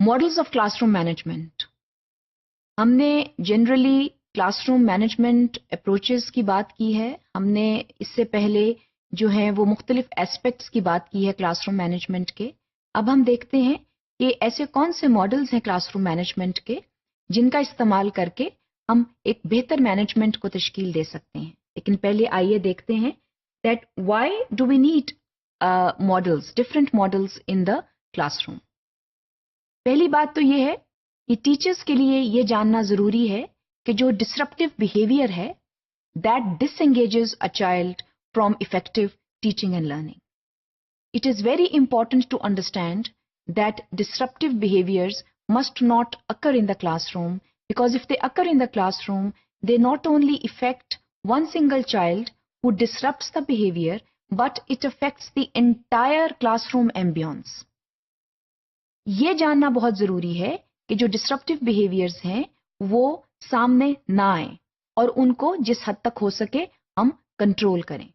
Models of classroom management. हमने generally classroom management approaches की बात की है। हमने इससे पहले जो है वो मुख्तलिफ एस्पेक्ट्स की बात की है क्लासरूम मैनेजमेंट के। अब हम देखते हैं कि ऐसे कौन से मॉडल्स हैं क्लासरूम मैनेजमेंट के जिनका इस्तेमाल करके हम एक बेहतर मैनेजमेंट को तश्कील दे सकते हैं। लेकिन पहले आइए देखते हैं that why do we need models, different models in the classroom. पहली बात तो ये है कि टीचर्स के लिए ये जानना जरूरी है कि जो डिसरप्टिव बिहेवियर है that disengages a child from effective teaching and learning. It is very important to understand that disruptive behaviors must not occur in the classroom, because if they occur in the classroom, they not only affect one single child who disrupts the behavior, but it affects the entire classroom ambience. ये जानना बहुत जरूरी है कि जो disruptive behaviors हैं वो सामने ना आए और उनको जिस हद तक हो सके हम कंट्रोल करें।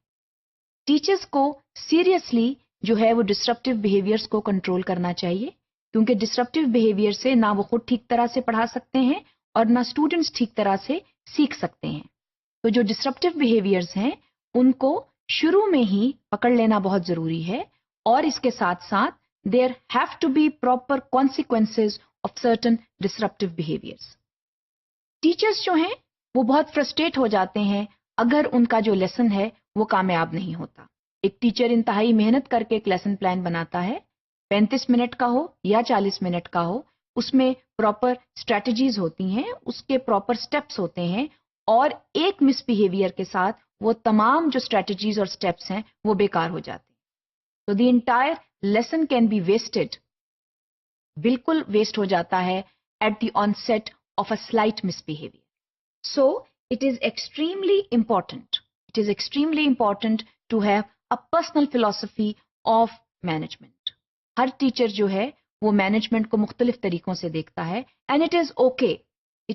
टीचर्स को सीरियसली जो है वो डिसरप्टिव बिहेवियर्स को कंट्रोल करना चाहिए, क्योंकि डिसरप्टिव बिहेवियर से ना वो खुद ठीक तरह से पढ़ा सकते हैं और ना स्टूडेंट्स ठीक तरह से सीख सकते हैं। तो जो डिसरप्टिव बिहेवियर्स हैं उनको शुरू में ही पकड़ लेना बहुत जरूरी है और इसके साथ साथ there have to be proper consequences of certain disruptive behaviours. Teachers जो हैं वो बहुत फ्रस्ट्रेट हो जाते हैं अगर उनका जो लेसन है वो कामयाब नहीं होता। एक टीचर इंतहाई मेहनत करके एक लेसन प्लान बनाता है, 35 मिनट का हो या 40 मिनट का हो, उसमें प्रॉपर स्ट्रेटजीज होती हैं, उसके प्रॉपर स्टेप्स होते हैं और एक मिसबिहेवियर के साथ वो तमाम जो स्ट्रेटजीज और स्टेप्स हैं वो बेकार हो जाते हैं। तो the entire lesson can be wasted, बिल्कुल वेस्ट हो जाता है at the onset of a slight misbehaviour. So it is extremely important to have a personal philosophy of management. Her teacher जो है वो मैनेजमेंट को मुख्तलिफ तरीकों से देखता है and it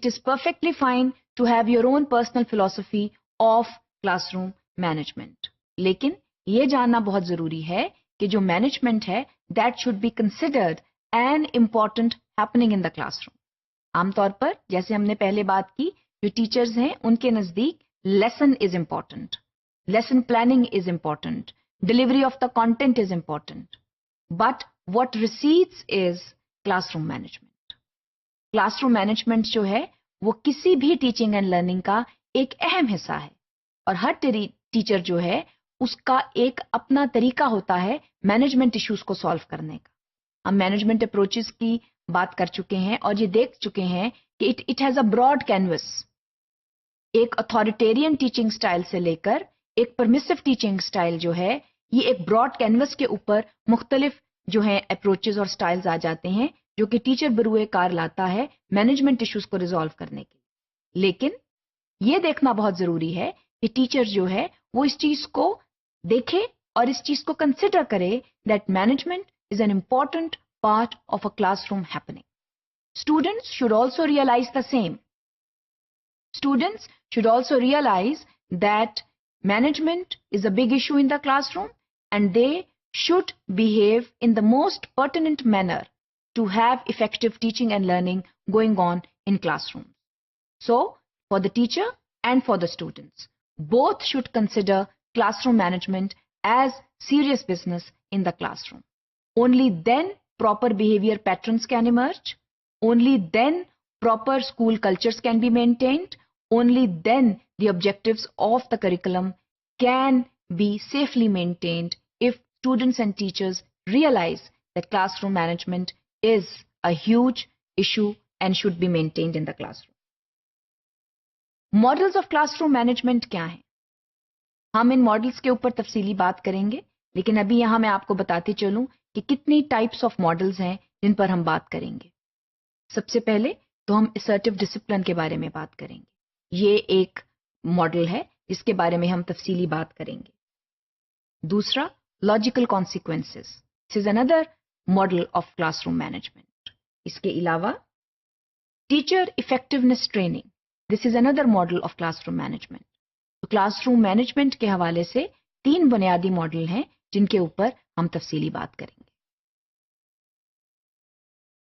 is perfectly fine to have your own personal philosophy of classroom management. लेकिन ये जानना बहुत जरूरी है कि जो मैनेजमेंट है that should be considered an important happening in the classroom. आमतौर पर जैसे हमने पहले बात की, जो टीचर्स हैं उनके नजदीक lesson is important, lesson planning is important, delivery of the content is important, but what recedes is classroom management. Classroom management जो है वो किसी भी टीचिंग एंड लर्निंग का एक अहम हिस्सा है और हर टीचर जो है उसका एक अपना तरीका होता है मैनेजमेंट इश्यूज को सॉल्व करने का। हम मैनेजमेंट अप्रोचेस की बात कर चुके हैं और ये देख चुके हैं कि it has a broad canvas. एक अथॉरिटेरियन टीचिंग स्टाइल से लेकर एक परमिसिव टीचिंग स्टाइल जो है, ये एक ब्रॉड कैनवस के ऊपर मुख्तलिफ जो है अप्रोचेस और स्टाइल्स आ जाते हैं जो कि टीचर बरूए कार लाता है मैनेजमेंट इश्यूज को रिजॉल्व करने के लिए। लेकिन ये देखना बहुत जरूरी है कि टीचर जो है वो इस चीज को देखे और इस चीज को कंसिडर करे that management is an important part of a classroom happening. Students should also realize the same. Students should also realize that management is a big issue in the classroom and they should behave in the most pertinent manner to have effective teaching and learning going on in classrooms. So, for the teacher and for the students, both should consider classroom management as serious business in the classroom. Only then proper behavior patterns can emerge. Only then proper school cultures can be maintained. Only then the objectives of the curriculum can be safely maintained if students and teachers realize that classroom management is a huge issue and should be maintained in the classroom. Models of classroom management क्या हैं? हम इन models के ऊपर तफसीली बात करेंगे, लेकिन अभी यहाँ मैं आपको बताती चलूं कि कितनी टाइप्स ऑफ मॉडल्स हैं जिन पर हम बात करेंगे। सबसे पहले तो हम असर्टिव डिसिप्लिन के बारे में बात करेंगे। ये एक मॉडल है जिसके बारे में हम तफसीली बात करेंगे। दूसरा, logical consequences, this is another model of classroom management. इसके अलावा teacher effectiveness training, this is another model of classroom management. तो क्लासरूम मैनेजमेंट के हवाले से 3 बुनियादी मॉडल हैं जिनके ऊपर हम तफसीली बात करेंगे।